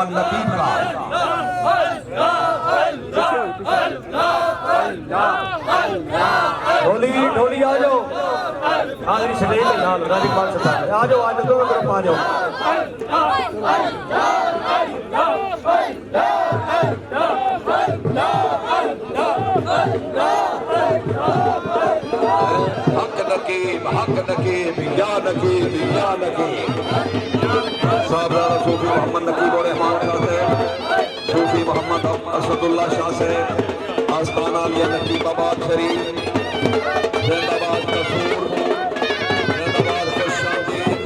मोहम्मद नकीब का। ढोली ढोली आ जाओ, आखिरी शरीर के नाल राजी पाल सकता है। आ जाओ, आज दो तरफ आ जाओ। हक नकीब या नकीब या नकीब। साहब सूफी मोहम्मद नकीब और रहमान खाते सूफी मोहम्मद असदुल्ला शाह से आस्थाना लिया नकीबाबाद शरीफ जिंदाबाद कसूर जिंदाबाद खुशामदीद।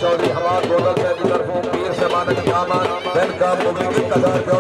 चौधरी हमाद गोदल से तरफों पीर से मानक कामन दिन का मुबीन कदार के